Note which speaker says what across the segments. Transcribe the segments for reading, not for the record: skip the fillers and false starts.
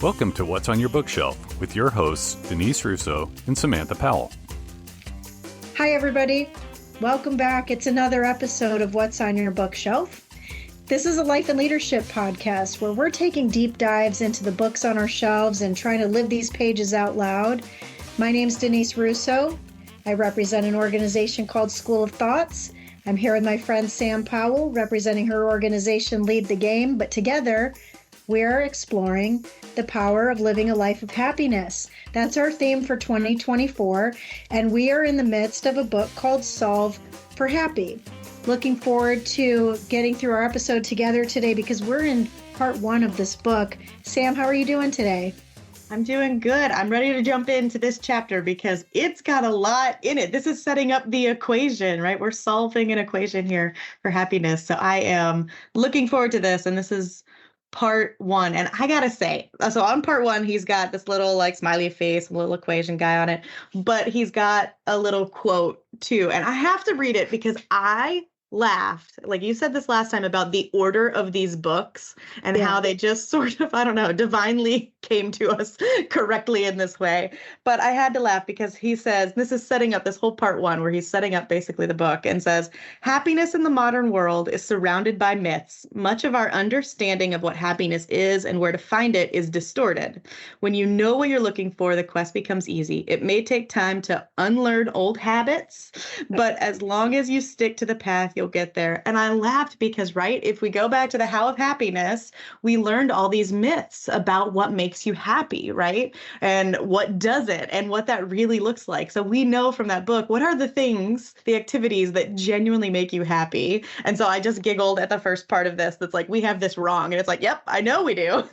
Speaker 1: Welcome to What's on Your Bookshelf with your hosts, Denise Russo and Samantha Powell.
Speaker 2: Hi, everybody. Welcome back. It's another episode of What's on Your Bookshelf. This is a life and leadership podcast where we're taking deep dives into the books on our shelves and trying to live these pages out loud. My name's Denise Russo. I represent an organization called School of Thoughts. I'm here with my friend Sam Powell, representing her organization Lead the Game, but together we're exploring the power of living a life of happiness. That's our theme for 2024, and we are in the midst of a book called Solve for Happy. Looking forward to getting through our episode together today because we're in part one of this book. Sam, how are you doing today?
Speaker 3: I'm doing good. I'm ready to jump into this chapter because it's got a lot in it. This is setting up the equation, right? We're solving an equation here for happiness. So I am looking forward to this, and this is part one. And I gotta say, so on part one, he's got this little like smiley face, little equation guy on it, but he's got a little quote too. And I have to read it because I laughed, like you said this last time, about the order of these books and how they just sort of, I don't know, divinely came to us correctly in this way. But I had to laugh because he says, this is setting up this whole part one where he's setting up basically the book and says, happiness in the modern world is surrounded by myths. Much of our understanding of what happiness is and where to find it is distorted. When you know what you're looking for, the quest becomes easy. It may take time to unlearn old habits, but as long as you stick to the path, you'll get there. And I laughed because, right, if we go back to the how of happiness, we learned all these myths about what makes you happy, right? And what does it and what that really looks like. So we know from that book, what are the things, the activities that genuinely make you happy? And so I just giggled at the first part of this. That's like, we have this wrong. And it's like, yep, I know we do.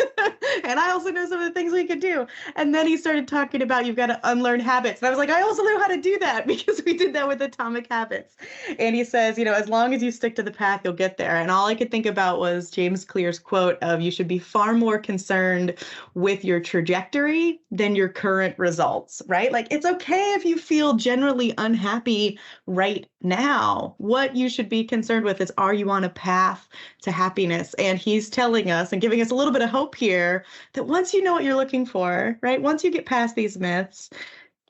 Speaker 3: And I also know some of the things we could do. And then he started talking about you've got to unlearn habits. And I was like, I also know how to do that because we did that with Atomic Habits. And he says, you know, as long as you stick to the path, you'll get there. And all I could think about was James Clear's quote of you should be far more concerned with your trajectory than your current results, right? Like it's okay if you feel generally unhappy right now. What you should be concerned with is, are you on a path to happiness? And he's telling us and giving us a little bit of hope here that once you know what you're looking for, right? Once you get past these myths,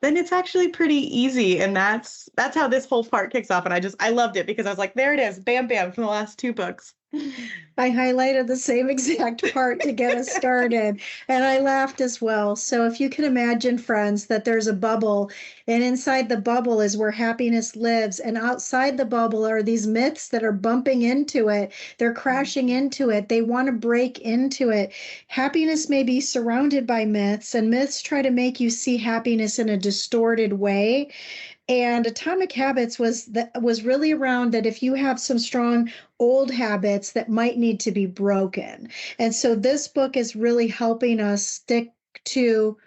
Speaker 3: then it's actually pretty easy. And that's how this whole part kicks off. And I loved it because I was like, there it is, bam, bam, from the last two books.
Speaker 2: I highlighted the same exact part to get us started, and I laughed as well. So if you can imagine, friends, that there's a bubble, and inside the bubble is where happiness lives, and outside the bubble are these myths that are bumping into it. They're crashing into it. They want to break into it. Happiness may be surrounded by myths, and myths try to make you see happiness in a distorted way. And Atomic Habits was really around that if you have some strong old habits that might need to be broken. And so this book is really helping us stick to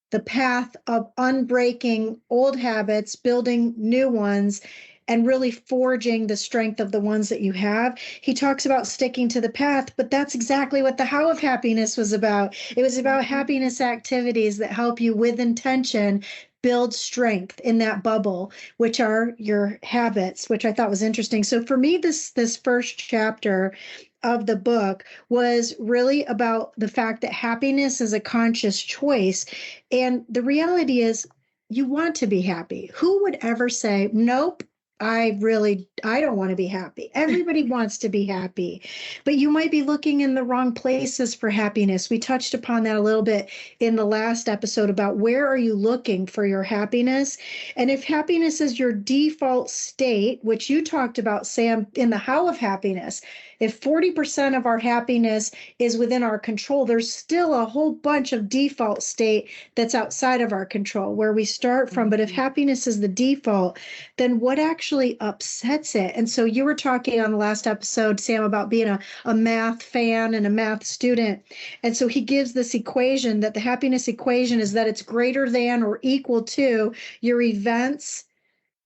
Speaker 2: the path of unbreaking old habits, building new ones, and really forging the strength of the ones that you have. He talks about sticking to the path, but that's exactly what the How of Happiness was about. It was about happiness activities that help you with intention build strength in that bubble, which are your habits, which I thought was interesting. So for me, this first chapter of the book was really about the fact that happiness is a conscious choice. And the reality is you want to be happy. Who would ever say, nope, I don't want to be happy. Everybody wants to be happy, but you might be looking in the wrong places for happiness. We touched upon that a little bit in the last episode about where are you looking for your happiness? And if happiness is your default state, which you talked about, Sam, in the How of Happiness, if 40% of our happiness is within our control, there's still a whole bunch of default state that's outside of our control where we start from. But if happiness is the default, then what actually upsets it? And so you were talking on the last episode, Sam, about being a math fan and a math student. And so he gives this equation that the happiness equation is that it's greater than or equal to your events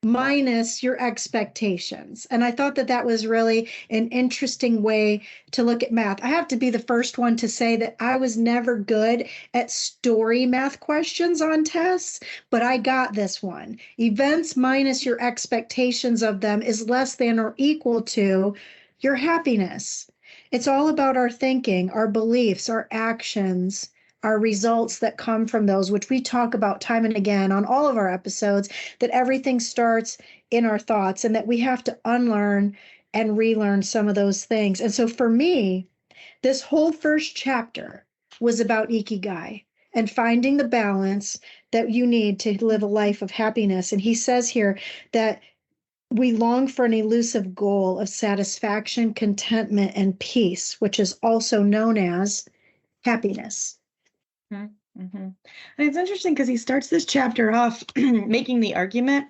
Speaker 2: minus your expectations. And I thought that was really an interesting way to look at math. I have to be the first one to say that I was never good at story math questions on tests, but I got this one. Events minus your expectations of them is less than or equal to your happiness. It's all about our thinking, our beliefs, our actions, our results that come from those, which we talk about time and again on all of our episodes, that everything starts in our thoughts and that we have to unlearn and relearn some of those things. And so for me, this whole first chapter was about ikigai and finding the balance that you need to live a life of happiness. And he says here that we long for an elusive goal of satisfaction, contentment, and peace, which is also known as happiness.
Speaker 3: Mm-hmm. And it's interesting because he starts this chapter off making the argument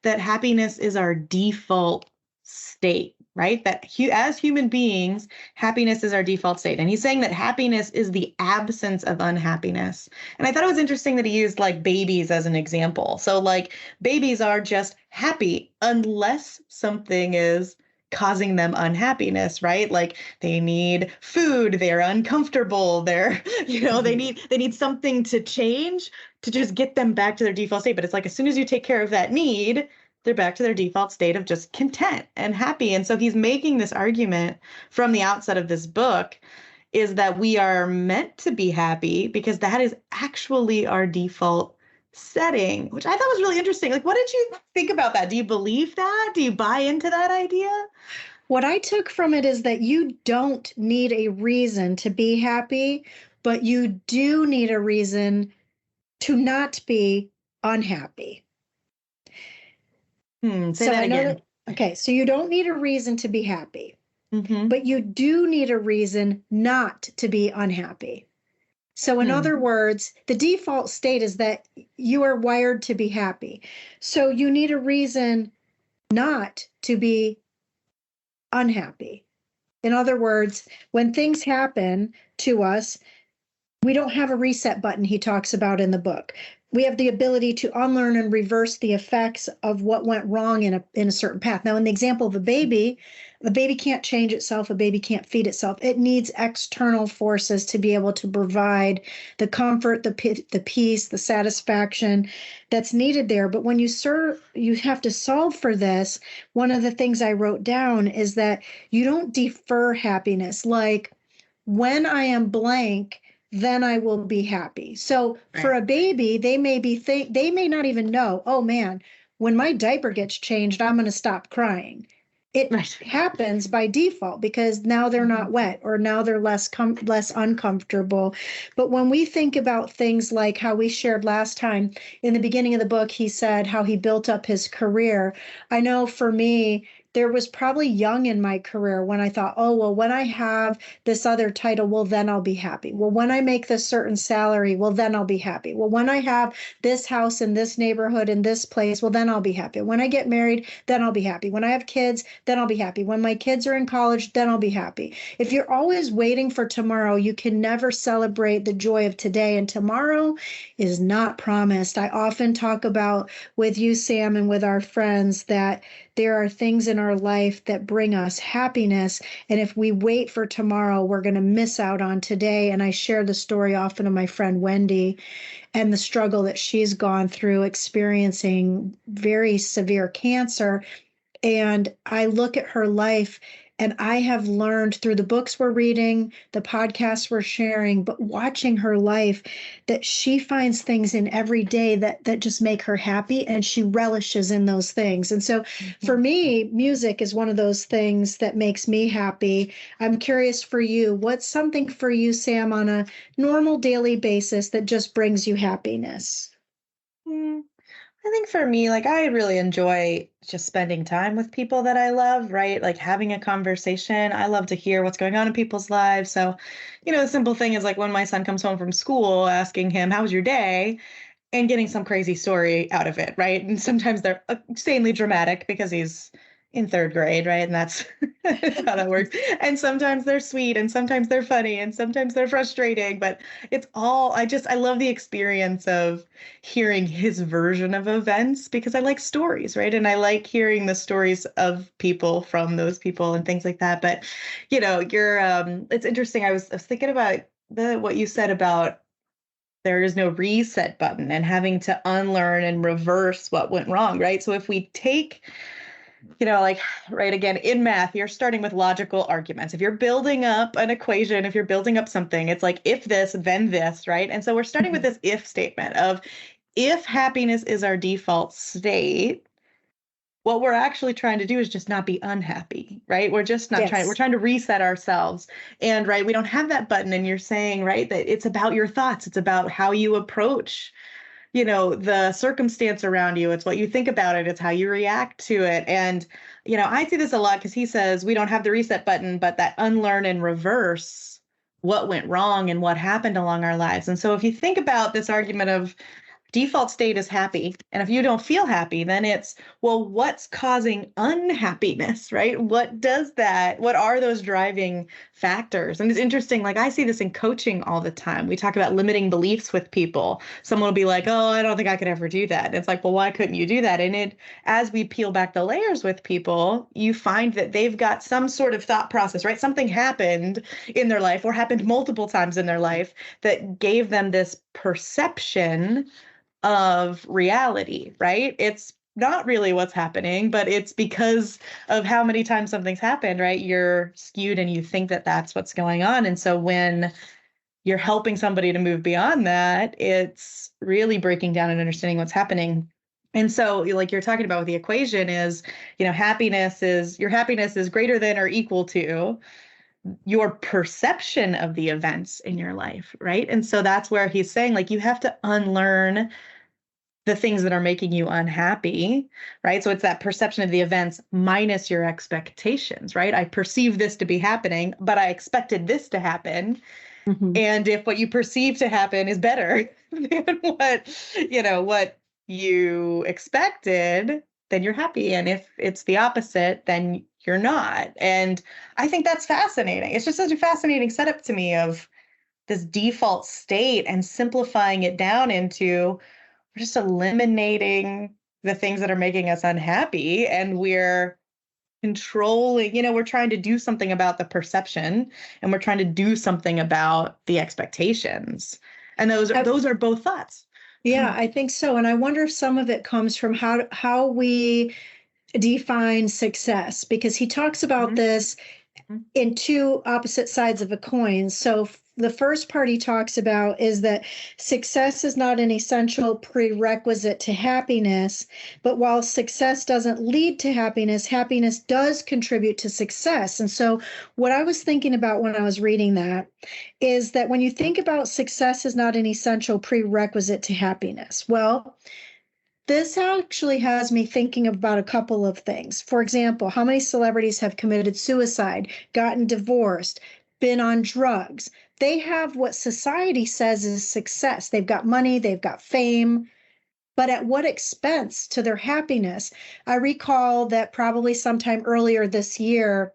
Speaker 3: that happiness is our default state, right? That as human beings, happiness is our default state. And he's saying that happiness is the absence of unhappiness. And I thought it was interesting that he used like babies as an example. So like babies are just happy unless something is causing them unhappiness, right? Like they need food, they're uncomfortable, they need something to change to just get them back to their default state. But it's like as soon as you take care of that need, they're back to their default state of just content and happy. And so he's making this argument from the outset of this book is that we are meant to be happy because that is actually our default setting, which I thought was really interesting. Like, what did you think about that? Do you believe that? Do you buy into that idea?
Speaker 2: What I took from it is that you don't need a reason to be happy, but you do need a reason to not be unhappy.
Speaker 3: Say that again.
Speaker 2: Okay, so you don't need a reason to be happy, but you do need a reason not to be unhappy. So in other words, the default state is that you are wired to be happy. So you need a reason not to be unhappy. In other words, when things happen to us, we don't have a reset button he talks about in the book. We have the ability to unlearn and reverse the effects of what went wrong in a certain path. Now, in the example of a baby can't change itself. A baby can't feed itself. It needs external forces to be able to provide the comfort, the peace, the satisfaction that's needed there. But when you have to solve for this. One of the things I wrote down is that you don't defer happiness. Like when I am blank, then I will be happy. So for a baby, they may not even know, oh man, when my diaper gets changed, I'm going to stop crying. It happens by default because now they're not wet or now they're less uncomfortable. But when we think about things like how we shared last time in the beginning of the book, he said how he built up his career. I know for me, there was probably young in my career when I thought, oh, well, when I have this other title, well, then I'll be happy. Well, when I make this certain salary, well, then I'll be happy. Well, when I have this house in this neighborhood in this place, well, then I'll be happy. When I get married, then I'll be happy. When I have kids, then I'll be happy. When my kids are in college, then I'll be happy. If you're always waiting for tomorrow, you can never celebrate the joy of today. And tomorrow is not promised. I often talk about with you, Sam, and with our friends that there are things in our life that bring us happiness. And if we wait for tomorrow, we're going to miss out on today. And I share the story often of my friend Wendy and the struggle that she's gone through experiencing very severe cancer. And I look at her life and I have learned through the books we're reading, the podcasts we're sharing, but watching her life, that she finds things in every day that just make her happy and she relishes in those things. And so for me, music is one of those things that makes me happy. I'm curious for you, what's something for you, Sam, on a normal daily basis that just brings you happiness?
Speaker 3: I think for me, like I really enjoy just spending time with people that I love, right? Like having a conversation. I love to hear what's going on in people's lives. So, the simple thing is like when my son comes home from school, asking him, how was your day? And getting some crazy story out of it, right? And sometimes they're insanely dramatic because he's in third grade, right? And that's how that works. And sometimes they're sweet and sometimes they're funny and sometimes they're frustrating, but it's all, I love the experience of hearing his version of events because I like stories, right? And I like hearing the stories of people from those people and things like that. But, it's interesting. I was thinking about what you said about there is no reset button and having to unlearn and reverse what went wrong, right? So if we take like, right, again, in math, you're starting with logical arguments. If you're building up an equation, if you're building up something, it's like, if this, then this, right? And so we're starting with this if statement of, if happiness is our default state, what we're actually trying to do is just not be unhappy, right? We're just not trying, we're trying to reset ourselves. And right, we don't have that button. And you're saying, right, that it's about your thoughts. It's about how you approach, the circumstance around you. It's what you think about it. It's how you react to it. And, I see this a lot because he says we don't have the reset button, but that unlearn and reverse what went wrong and what happened along our lives. And so if you think about this argument of default state is happy, and if you don't feel happy, then it's, well, what's causing unhappiness, right? What are those driving factors? And it's interesting, like I see this in coaching all the time. We talk about limiting beliefs with people. Someone will be like, oh, I don't think I could ever do that. And it's like, well, why couldn't you do that? And as we peel back the layers with people, you find that they've got some sort of thought process, right? Something happened in their life or happened multiple times in their life that gave them this perception of reality, right? It's not really what's happening, but it's because of how many times something's happened, right? You're skewed and you think that that's what's going on. And so when you're helping somebody to move beyond that, it's really breaking down and understanding what's happening. And so like you're talking about with the equation is, your happiness is greater than or equal to your perception of the events in your life, right? And so that's where he's saying, like, you have to unlearn the things that are making you unhappy, right? So it's that perception of the events minus your expectations, right? I perceive this to be happening, but I expected this to happen. Mm-hmm. And if what you perceive to happen is better than what you expected, then you're happy. And if it's the opposite, then you're not. And I think that's fascinating. It's just such a fascinating setup to me of this default state and simplifying it down into, we're just eliminating the things that are making us unhappy, and we're controlling, we're trying to do something about the perception, and we're trying to do something about the expectations. And those are both thoughts.
Speaker 2: Yeah, I think so. And I wonder if some of it comes from how we define success, because he talks about this in two opposite sides of a coin. So the first part he talks about is that success is not an essential prerequisite to happiness, but while success doesn't lead to happiness, happiness does contribute to success. And so what I was thinking about when I was reading that is that when you think about success is not an essential prerequisite to happiness, well, this actually has me thinking about a couple of things. For example, how many celebrities have committed suicide, gotten divorced, been on drugs? They have what society says is success. They've got money, they've got fame, but at what expense to their happiness? I recall that probably sometime earlier this year,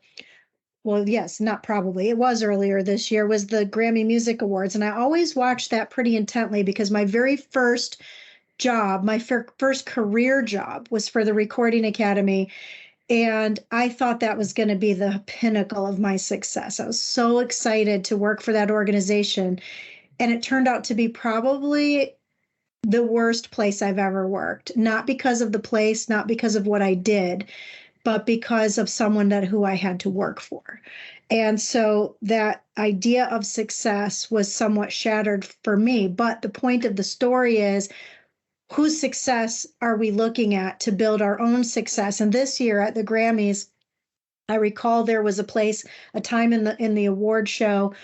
Speaker 2: well, yes, not probably, it was earlier this year, was the Grammy Music Awards. And I always watched that pretty intently because my very first job, my first career job was for the Recording Academy. And I thought that was going to be the pinnacle of my success. I was so excited to work for that organization. And it turned out to be probably the worst place I've ever worked, not because of the place, not because of what I did, but because of someone who I had to work for. And so that idea of success was somewhat shattered for me. But the point of the story is, whose success are we looking at to build our own success? And this year at the Grammys, I recall there was a time in the award show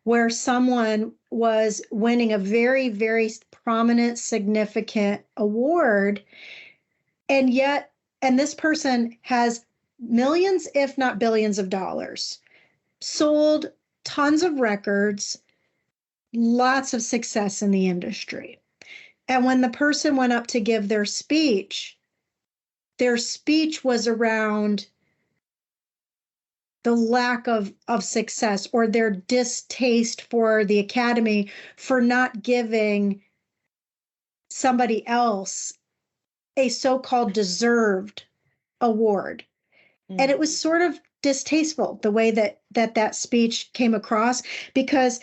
Speaker 2: where someone was winning a very, very prominent, significant award. And this person has millions, if not billions of dollars, sold tons of records, lots of success in the industry. And when the person went up to give their speech was around the lack of success, or their distaste for the Academy for not giving somebody else a so-called deserved award. Mm-hmm. And it was sort of distasteful the way that speech came across, because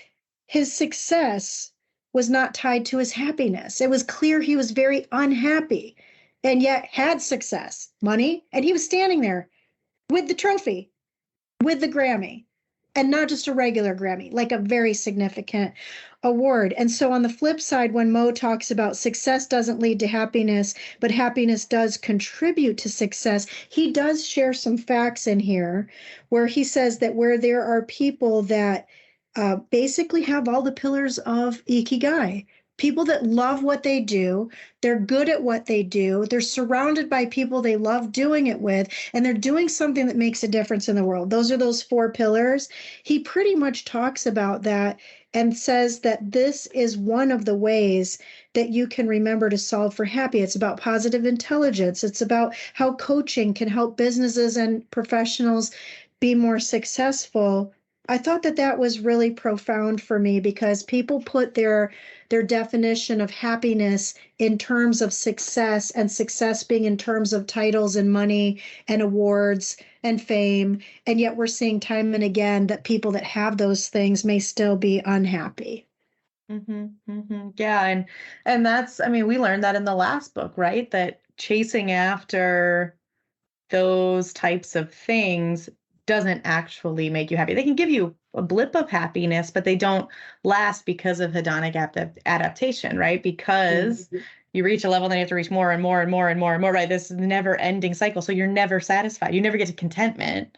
Speaker 2: his success was not tied to his happiness. It was clear he was very unhappy. and yet had success, money, and he was standing there with the trophy, with the Grammy, and not just a regular Grammy, like a very significant award. And so on the flip side, when Mo talks about success doesn't lead to happiness, but happiness does contribute to success, he does share some facts in here where he says that where there are people that basically have all the pillars of Ikigai, people that love what they do, they're good at what they do, they're surrounded by people they love doing it with, and they're doing something that makes a difference in the world. Those are those 4 pillars. He pretty much talks about that and says that this is one of the ways that you can remember to solve for happy. It's about positive intelligence. It's about how coaching can help businesses and professionals be more successful. I thought that that was really profound for me because people put their definition of happiness in terms of success, and success being in terms of titles and money and awards and fame. And yet we're seeing time and again that people that have those things may still be unhappy.
Speaker 3: Yeah. And that's, I mean, we learned that in the last book, right? That chasing after those types of things doesn't actually make you happy. They can give you a blip of happiness, but they don't last because of hedonic adaptation, right? Because you reach a level, then you have to reach more and more and more and more and more, right? This is a never ending cycle. So you're never satisfied. You never get to contentment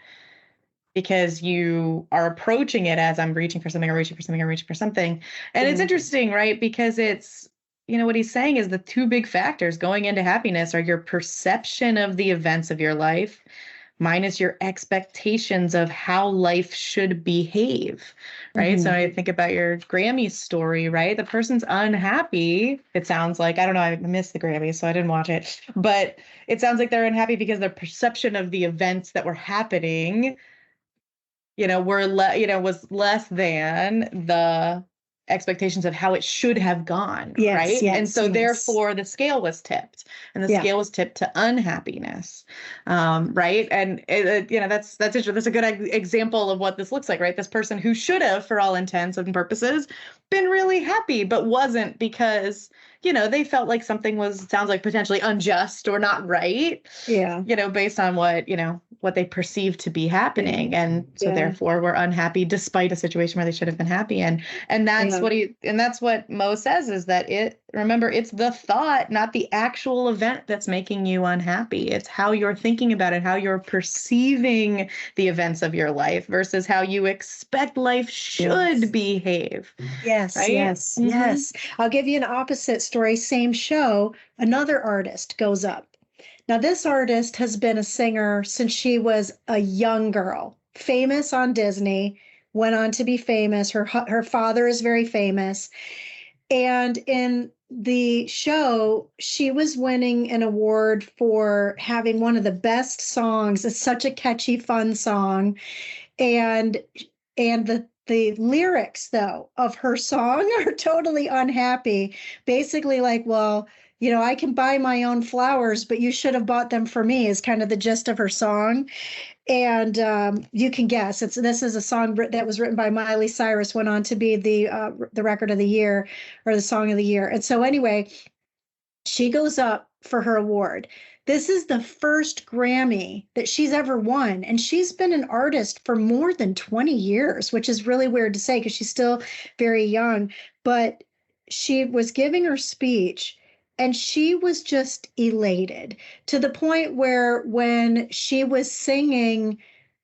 Speaker 3: because you are approaching it as I'm reaching for something, I'm reaching for something, I'm reaching for something. And it's interesting, right? Because it's, you know, what he's saying is the 2 big factors going into happiness are your perception of the events of your life minus your expectations of how life should behave, right? So I think about your Grammy story, right? The person's unhappy. It sounds like, I don't know, I missed the Grammys, so I didn't watch it, but it sounds like they're unhappy because their perception of the events that were happening, you know, was less than the expectations of how it should have gone, right? And so therefore the scale was tipped, and the scale was tipped to unhappiness, right? And you know, that's interesting. That's a good example of what this looks like, right? This person who should have, for all intents and purposes, been really happy, but wasn't because, you know, they felt like something sounds like potentially unjust or not right, you know, based on what, you know, what they perceived to be happening. And so therefore we're unhappy despite a situation where they should have been happy. And that's that's what Mo says, is that remember, it's the thought, not the actual event, that's making you unhappy. It's how you're thinking about it, how you're perceiving the events of your life versus how you expect life should behave.
Speaker 2: Yes,
Speaker 3: right?
Speaker 2: Yes. I'll give you an opposite story. Same show, another artist goes up. Now, this artist has been a singer since she was a young girl, famous on Disney, went on to be famous. Her father is very famous. And in the show, she was winning an award for having one of the best songs. It's such a catchy, fun song. And the lyrics, though, of her song are totally unhappy. Basically like, well, you know, I can buy my own flowers, but you should have bought them for me, is kind of the gist of her song. And you can guess, this is a song that was written by Miley Cyrus, went on to be the record of the year, or the song of the year. And so anyway, she goes up for her award. This is the first Grammy that she's ever won. And she's been an artist for more than 20 years, which is really weird to say because she's still very young. But she was giving her speech, and she was just elated to the point where when she was singing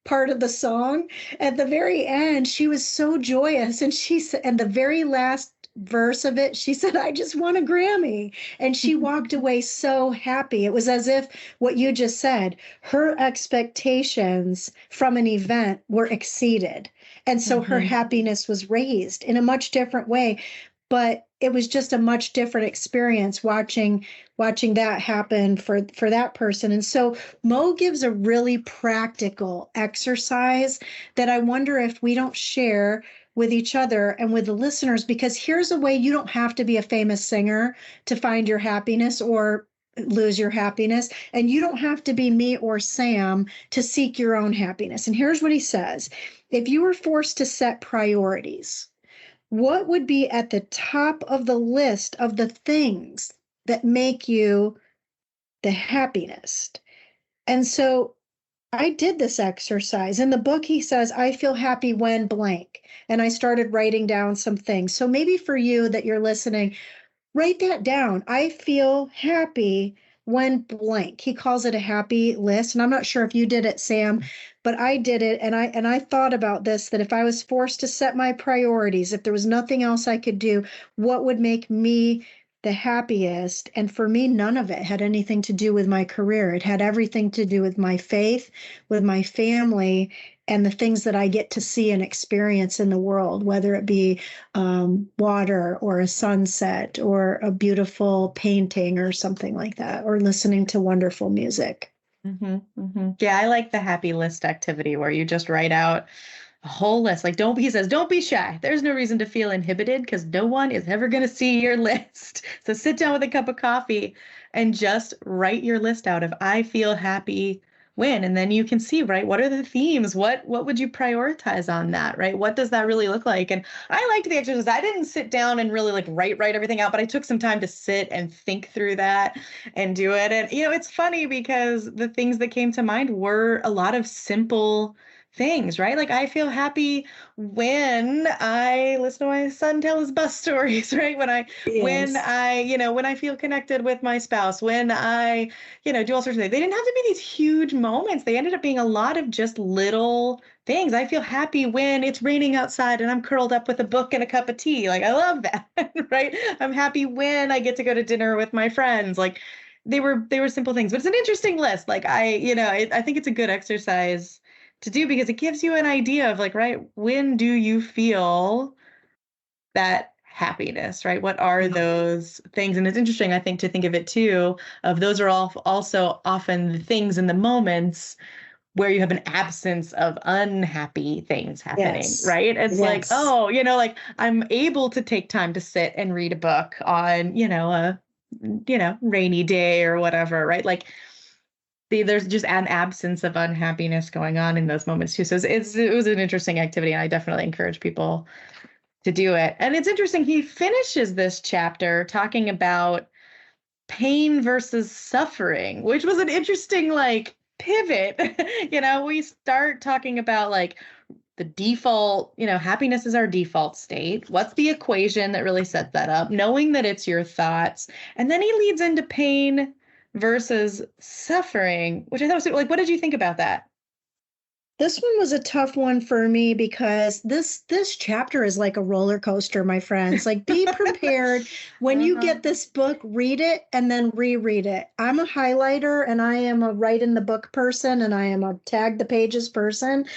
Speaker 2: part of the song at the very end, she was so joyous. And she said, and the very last verse of it, she said, I just won a Grammy. And she walked away so happy. It was as if what you just said, her expectations from an event were exceeded. And so her happiness was raised in a much different way. But it was just a much different experience watching that happen for that person. And so Mo gives a really practical exercise that I wonder if we don't share with each other and with the listeners, because here's a way you don't have to be a famous singer to find your happiness or lose your happiness. And you don't have to be me or Sam to seek your own happiness. And here's what he says. If you were forced to set priorities, what would be at the top of the list of the things that make you the happiest. And so I did this exercise. In the book, he says, I feel happy when blank. And I started writing down some things. So maybe for you that you're listening, write that down. I feel happy when blank. He calls it a happy list. And I'm not sure if you did it, Sam, but I did it. And I thought about this, that if I was forced to set my priorities, if there was nothing else I could do, what would make me the happiest? And for me, none of it had anything to do with my career. It had everything to do with my faith, with my family, and the things that I get to see and experience in the world, whether it be water or a sunset or a beautiful painting or something like that, or listening to wonderful music.
Speaker 3: Yeah, I like the happy list activity where you just write out a whole list. Like, he says, don't be shy. There's no reason to feel inhibited because no one is ever going to see your list. So sit down with a cup of coffee and just write your list out of I feel happy when, and then you can see, right, what are the themes? What would you prioritize on that, right? What does that really look like? And I liked the exercise. I didn't sit down and really like write everything out, but I took some time to sit and think through that and do it. And, it's funny because the things that came to mind were a lot of simple things, right? Like I feel happy when I listen to my son tell his bus stories, right? When I feel connected with my spouse, when I, do all sorts of things. They didn't have to be these huge moments. They ended up being a lot of just little things. I feel happy when it's raining outside and I'm curled up with a book and a cup of tea. Like I love that, right? I'm happy when I get to go to dinner with my friends. Like they were simple things, but it's an interesting list. Like I think it's a good exercise to do because it gives you an idea of like, right, when do you feel that happiness, right? What are those things? And it's interesting, I think, to think of it too, of those are all also often the things in the moments where you have an absence of unhappy things happening, right? It's like, oh, like I'm able to take time to sit and read a book on, a rainy day or whatever, right? Like there's just an absence of unhappiness going on in those moments too. So it was an interesting activity, and I definitely encourage people to do it. And it's interesting, he finishes this chapter talking about pain versus suffering, which was an interesting like pivot. We start talking about like the default, happiness is our default state. What's the equation that really sets that up? Knowing that it's your thoughts. And then he leads into pain versus suffering, which I thought was like, what did you think about that?
Speaker 2: This one was a tough one for me because this chapter is like a roller coaster, my friends. Like be prepared when you get this book, read it and then reread it. I'm a highlighter and I am a write in the book person and I am a tag the pages person.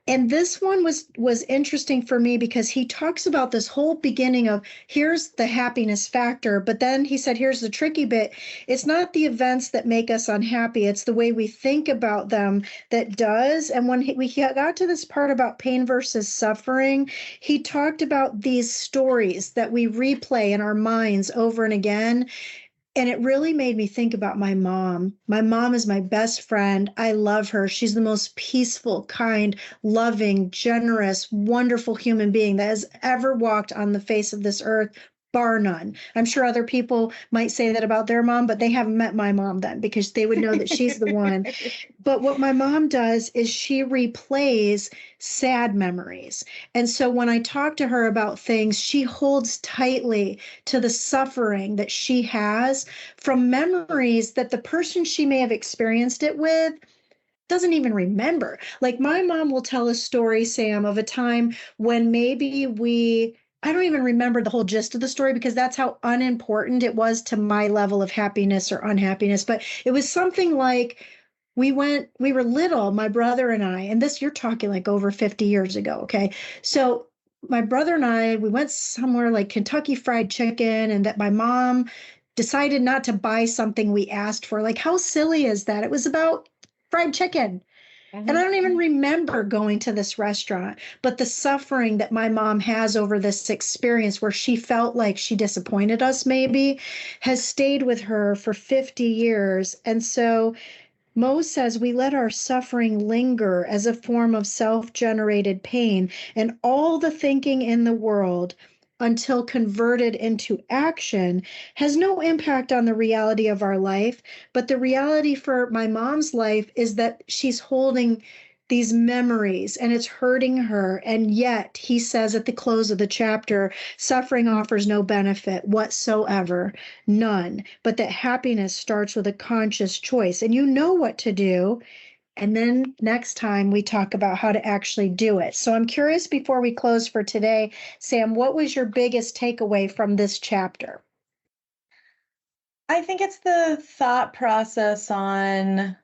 Speaker 2: And this one was interesting for me because he talks about this whole beginning of here's the happiness factor, but then he said, here's the tricky bit. It's not the events that make us unhappy. It's the way we think about them that does. And when we got to this part about pain versus suffering, he talked about these stories that we replay in our minds over and again. And it really made me think about my mom. My mom is my best friend. I love her. She's the most peaceful, kind, loving, generous, wonderful human being that has ever walked on the face of this earth, bar none. I'm sure other people might say that about their mom, but they haven't met my mom then because they would know that she's the one. But what my mom does is she replays sad memories. And so when I talk to her about things, she holds tightly to the suffering that she has from memories that the person she may have experienced it with doesn't even remember. Like my mom will tell a story, Sam, of a time when maybe I don't even remember the whole gist of the story because that's how unimportant it was to my level of happiness or unhappiness. But it was something like we were little, my brother and I, and this you're talking like over 50 years ago. Okay. So my brother and I, we went somewhere like Kentucky Fried Chicken, and that my mom decided not to buy something we asked for. Like, how silly is that? It was about fried chicken. And I don't even remember going to this restaurant, but the suffering that my mom has over this experience where she felt like she disappointed us maybe has stayed with her for 50 years. And so Mo says we let our suffering linger as a form of self-generated pain, and all the thinking in the world until converted into action has no impact on the reality of our life. But the reality for my mom's life is that she's holding these memories and it's hurting her. And yet, he says at the close of the chapter, suffering offers no benefit whatsoever, none, but that happiness starts with a conscious choice. And you know what to do. And then next time we talk about how to actually do it. So I'm curious, before we close for today, Sam, what was your biggest takeaway from this chapter?
Speaker 3: I think it's the thought process on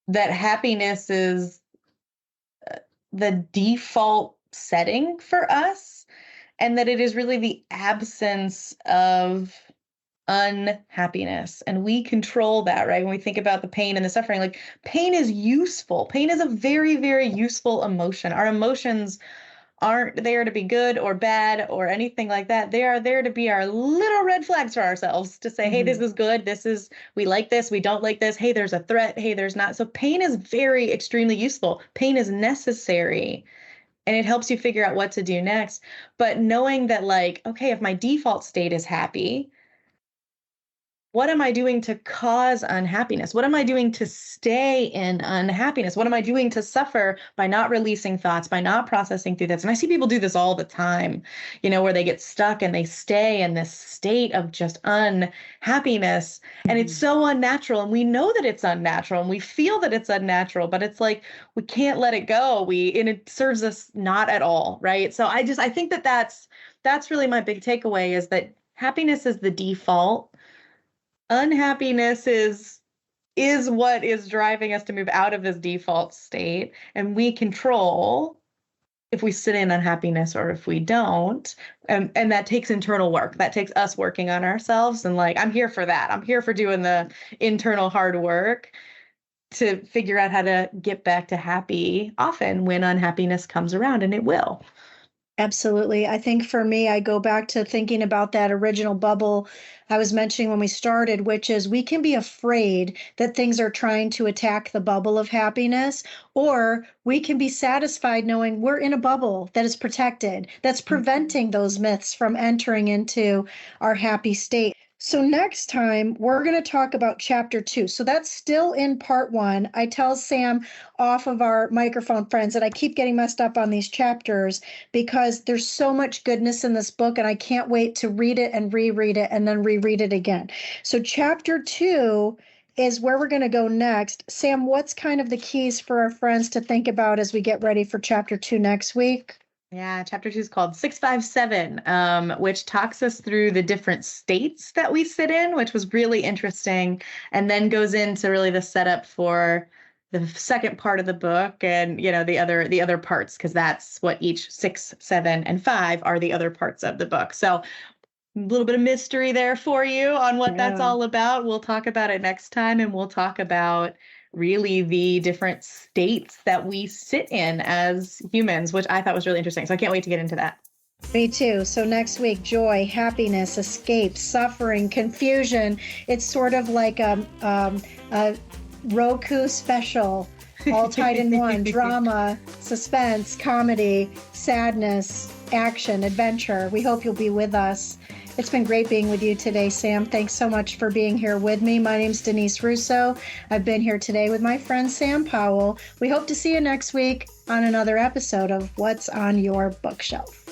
Speaker 3: that happiness is the default setting for us, and that it is really the absence of unhappiness. And we control that, right? When we think about the pain and the suffering, like pain is useful. Pain is a very, very useful emotion. Our emotions aren't there to be good or bad or anything like that. They are there to be our little red flags for ourselves to say, hey, this is good. We like this. We don't like this. Hey, there's a threat. Hey, there's not. So pain is very extremely useful. Pain is necessary. And it helps you figure out what to do next. But knowing that, like, okay, if my default state is happy, what am I doing to cause unhappiness? What am I doing to stay in unhappiness? What am I doing to suffer by not releasing thoughts, by not processing through this? And I see people do this all the time, where they get stuck and they stay in this state of just unhappiness. And it's so unnatural. And we know that it's unnatural and we feel that it's unnatural, but it's like, we can't let it go. And it serves us not at all, right? So I think that that's really my big takeaway, is that happiness is the default. Unhappiness is what is driving us to move out of this default state, and we control if we sit in unhappiness or if we don't. And that takes internal work. That takes us working on ourselves. And like, I'm here for that. I'm here for doing the internal hard work to figure out how to get back to happy often when unhappiness comes around, and it will.
Speaker 2: Absolutely. I think for me, I go back to thinking about that original bubble I was mentioning when we started, which is we can be afraid that things are trying to attack the bubble of happiness, or we can be satisfied knowing we're in a bubble that is protected, that's preventing those myths from entering into our happy state. So next time, we're going to talk about chapter 2. So that's still in part 1. I tell Sam off of our microphone, friends, that I keep getting messed up on these chapters because there's so much goodness in this book, and I can't wait to read it and reread it and then reread it again. So chapter 2 is where we're going to go next. Sam, what's kind of the keys for our friends to think about as we get ready for chapter 2 next week?
Speaker 3: Yeah, chapter 2 is called 657, which talks us through the different states that we sit in, which was really interesting, and then goes into really the setup for the second part of the book and, the other parts, because that's what each 6, 7, and 5 are, the other parts of the book. So a little bit of mystery there for you on what that's all about. We'll talk about it next time, and we'll talk about really the different states that we sit in as humans, which I thought was really interesting. So I can't wait to get into that.
Speaker 2: Me too. So next week, joy, happiness, escape, suffering, confusion. It's sort of like a Roku special, all tied in one. Drama, suspense, comedy, sadness, action, adventure. We hope you'll be with us. It's been great being with you today, Sam. Thanks so much for being here with me. My name's Denise Russo. I've been here today with my friend Sam Powell. We hope to see you next week on another episode of What's on Your Bookshelf.